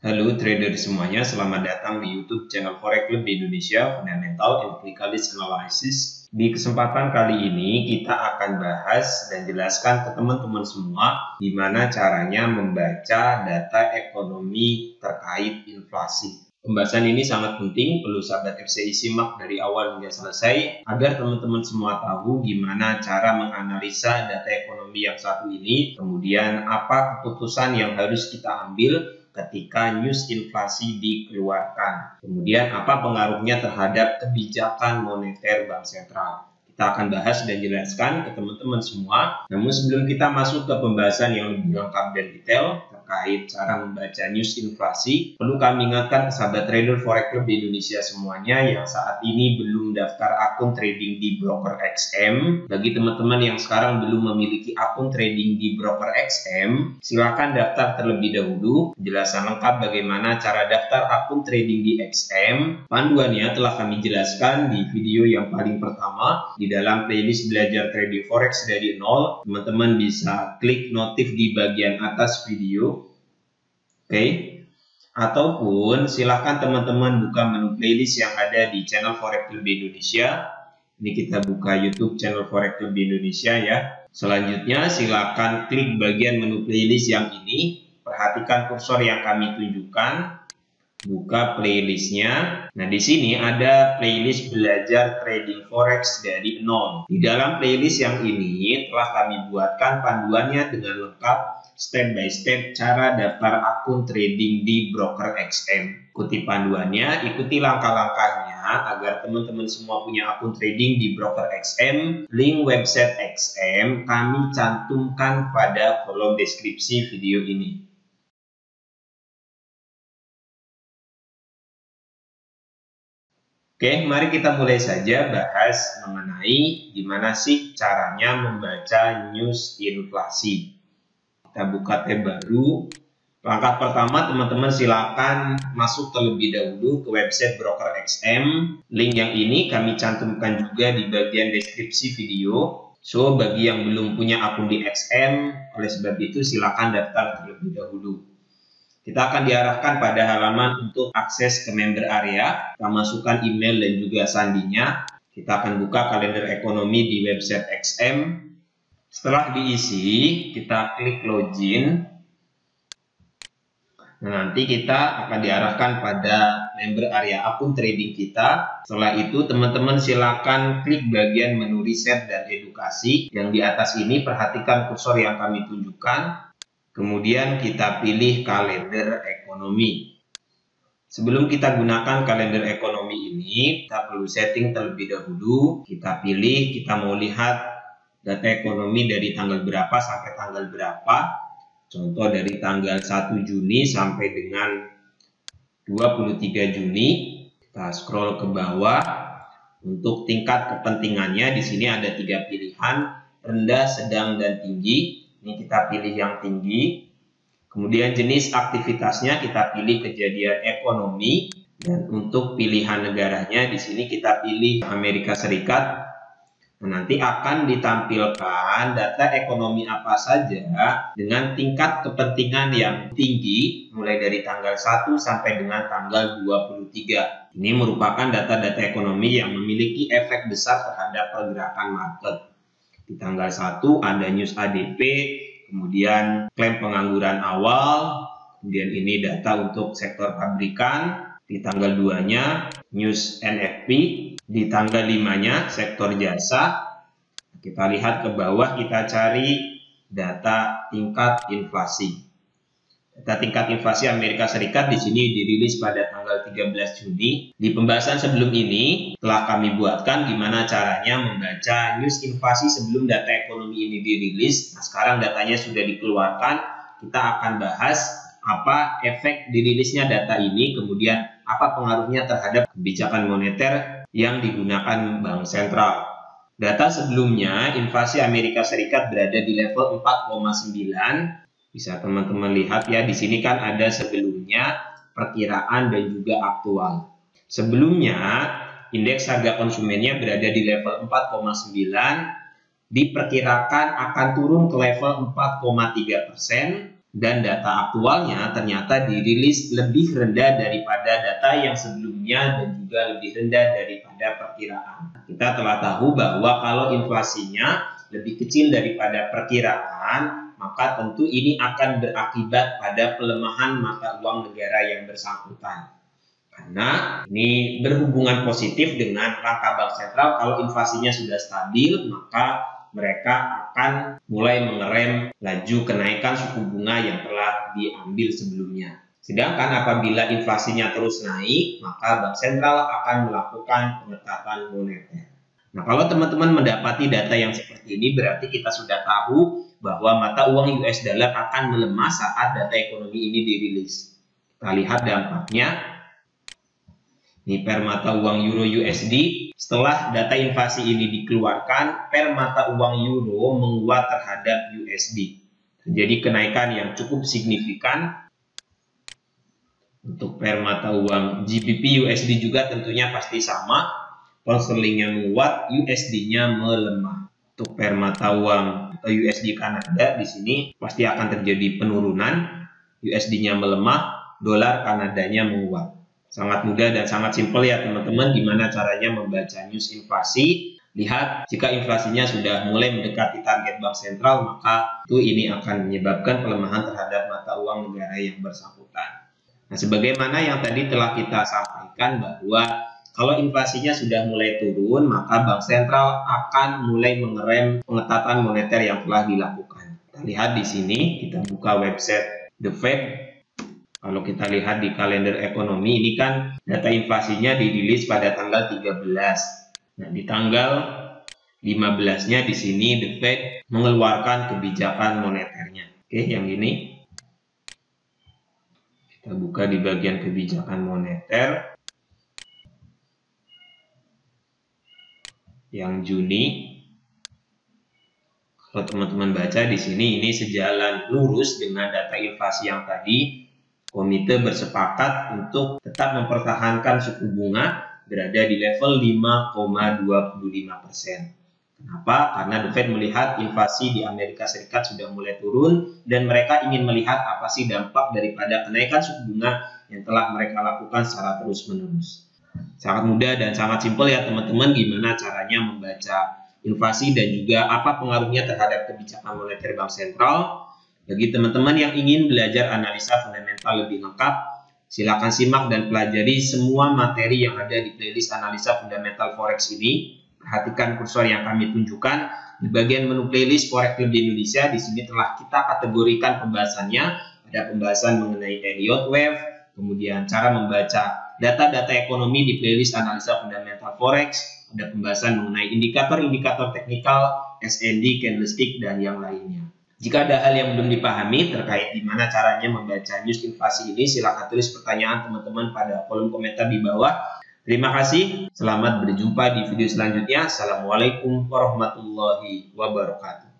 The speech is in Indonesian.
Halo trader semuanya, selamat datang di YouTube channel Forex Club di Indonesia, Fundamental and Technicalist Analysis. Di kesempatan kali ini kita akan bahas dan jelaskan ke teman-teman semua gimana caranya membaca data ekonomi terkait inflasi. Pembahasan ini sangat penting, perlu sahabat FCI simak dari awal hingga selesai agar teman-teman semua tahu gimana cara menganalisa data ekonomi yang satu ini, kemudian apa keputusan yang harus kita ambil ketika news inflasi dikeluarkan. Kemudian apa pengaruhnya terhadap kebijakan moneter bank sentral. Kita akan bahas dan jelaskan ke teman-teman semua. Namun sebelum kita masuk ke pembahasan yang lebih lengkap dan detail terkait cara membaca news inflasi, perlu kami ingatkan ke sahabat trader Forex Club di Indonesia semuanya yang saat ini belum daftar akun trading di broker XM. Bagi teman-teman yang sekarang belum memiliki akun trading di broker XM, silakan daftar terlebih dahulu. Penjelasan lengkap bagaimana cara daftar akun trading di XM, panduannya telah kami jelaskan di video yang paling pertama. Di dalam playlist belajar trading forex dari nol, teman-teman bisa klik notif di bagian atas video. Oke. Ataupun silahkan teman-teman buka menu playlist yang ada di channel Forex Club Indonesia. Ini kita buka YouTube channel Forex Club Indonesia ya. Selanjutnya silahkan klik bagian menu playlist yang ini. Perhatikan kursor yang kami tunjukkan. Buka playlistnya. Nah, di sini ada playlist belajar trading forex dari nol. Di dalam playlist yang ini telah kami buatkan panduannya dengan lengkap step by step cara daftar akun trading di broker XM. Ikuti panduannya, ikuti langkah-langkahnya agar teman-teman semua punya akun trading di broker XM. Link website XM kami cantumkan pada kolom deskripsi video ini. Oke, mari kita mulai saja bahas mengenai gimana sih caranya membaca news inflasi. Kita buka tab baru. Langkah pertama, teman-teman silakan masuk terlebih dahulu ke website broker XM. Link yang ini kami cantumkan juga di bagian deskripsi video. So, bagi yang belum punya akun di XM, oleh sebab itu silakan daftar terlebih dahulu. Kita akan diarahkan pada halaman untuk akses ke member area. Kita masukkan email dan juga sandinya. Kita akan buka kalender ekonomi di website XM. Setelah diisi, kita klik login. Nah, nanti kita akan diarahkan pada member area akun trading kita. Setelah itu, teman-teman silakan klik bagian menu riset dan edukasi. Yang di atas ini, perhatikan kursor yang kami tunjukkan. Kemudian kita pilih kalender ekonomi. Sebelum kita gunakan kalender ekonomi ini, kita perlu setting terlebih dahulu. Kita pilih, kita mau lihat data ekonomi dari tanggal berapa sampai tanggal berapa. Contoh dari tanggal 1 Juni sampai dengan 23 Juni. Kita scroll ke bawah. Untuk tingkat kepentingannya, di sini ada 3 pilihan, rendah, sedang, dan tinggi. Ini kita pilih yang tinggi. Kemudian jenis aktivitasnya kita pilih kejadian ekonomi. Dan untuk pilihan negaranya di sini kita pilih Amerika Serikat. Nah, nanti akan ditampilkan data ekonomi apa saja dengan tingkat kepentingan yang tinggi mulai dari tanggal 1 sampai dengan tanggal 23. Ini merupakan data-data ekonomi yang memiliki efek besar terhadap pergerakan market. Di tanggal 1 ada news ADP, kemudian klaim pengangguran awal, kemudian ini data untuk sektor pabrikan. Di tanggal 2-nya news NFP, di tanggal 5-nya sektor jasa. Kita lihat ke bawah, kita cari data tingkat inflasi. Data tingkat inflasi Amerika Serikat di sini dirilis pada tanggal 13 Juni. Di pembahasan sebelum ini telah kami buatkan gimana caranya membaca news inflasi sebelum data ekonomi ini dirilis. Nah, sekarang datanya sudah dikeluarkan. Kita akan bahas apa efek dirilisnya data ini, kemudian apa pengaruhnya terhadap kebijakan moneter yang digunakan bank sentral. Data sebelumnya, inflasi Amerika Serikat berada di level 4,9. Bisa teman-teman lihat ya, di sini kan ada sebelumnya, perkiraan, dan juga aktual. Sebelumnya, indeks harga konsumennya berada di level 4,9, diperkirakan akan turun ke level 4,3%, dan data aktualnya ternyata dirilis lebih rendah daripada data yang sebelumnya dan juga lebih rendah daripada perkiraan. Kita telah tahu bahwa kalau inflasinya lebih kecil daripada perkiraan, maka tentu ini akan berakibat pada pelemahan mata uang negara yang bersangkutan. Karena ini berhubungan positif dengan langkah Bank Sentral. Kalau inflasinya sudah stabil, maka mereka akan mulai mengerem laju kenaikan suku bunga yang telah diambil sebelumnya. Sedangkan apabila inflasinya terus naik, maka Bank Sentral akan melakukan pengetatan moneter. Nah, kalau teman-teman mendapati data yang seperti ini, berarti kita sudah tahu bahwa mata uang US dollar akan melemah saat data ekonomi ini dirilis. Kita lihat dampaknya. Ini per mata uang Euro USD. Setelah data inflasi ini dikeluarkan, per mata uang Euro menguat terhadap USD. Jadi kenaikan yang cukup signifikan. Untuk per mata uang GBP USD juga tentunya pasti sama. Pound sterlingnya menguat, USD-nya melemah. Untuk per mata uang atau USD Kanada di sini pasti akan terjadi penurunan. USD-nya melemah, dolar Kanadanya menguat. Sangat mudah dan sangat simpel ya teman-teman, gimana caranya membaca news inflasi. Lihat, jika inflasinya sudah mulai mendekati target Bank Sentral, maka ini akan menyebabkan pelemahan terhadap mata uang negara yang bersangkutan. Nah, sebagaimana yang tadi telah kita sampaikan bahwa kalau inflasinya sudah mulai turun, maka Bank Sentral akan mulai mengerem pengetatan moneter yang telah dilakukan. Kita lihat di sini, kita buka website The Fed. Kalau kita lihat di kalender ekonomi, ini kan data inflasinya dirilis pada tanggal 13. Nah, di tanggal 15-nya di sini The Fed mengeluarkan kebijakan moneternya. Oke, yang ini. Kita buka di bagian kebijakan moneter. Yang Juni. Kalau teman-teman baca di sini, ini sejalan lurus dengan data inflasi yang tadi. Komite bersepakat untuk tetap mempertahankan suku bunga berada di level 5,25%. Kenapa? Karena The Fed melihat inflasi di Amerika Serikat sudah mulai turun dan mereka ingin melihat apa sih dampak daripada kenaikan suku bunga yang telah mereka lakukan secara terus-menerus. Sangat mudah dan sangat simpel ya teman-teman, gimana caranya membaca inflasi dan juga apa pengaruhnya terhadap kebijakan moneter Bank Sentral. Bagi teman-teman yang ingin belajar analisa fundamental lebih lengkap, silakan simak dan pelajari semua materi yang ada di playlist analisa fundamental forex ini. Perhatikan kursor yang kami tunjukkan di bagian menu playlist Forex Club di Indonesia. Di sini telah kita kategorikan pembahasannya. Ada pembahasan mengenai Elliott Wave, kemudian cara membaca data-data ekonomi di playlist analisa fundamental forex, ada pembahasan mengenai indikator-indikator teknikal, SND, candlestick, dan yang lainnya. Jika ada hal yang belum dipahami terkait gimana caranya membaca news inflasi ini, silakan tulis pertanyaan teman-teman pada kolom komentar di bawah. Terima kasih, selamat berjumpa di video selanjutnya. Assalamualaikum warahmatullahi wabarakatuh.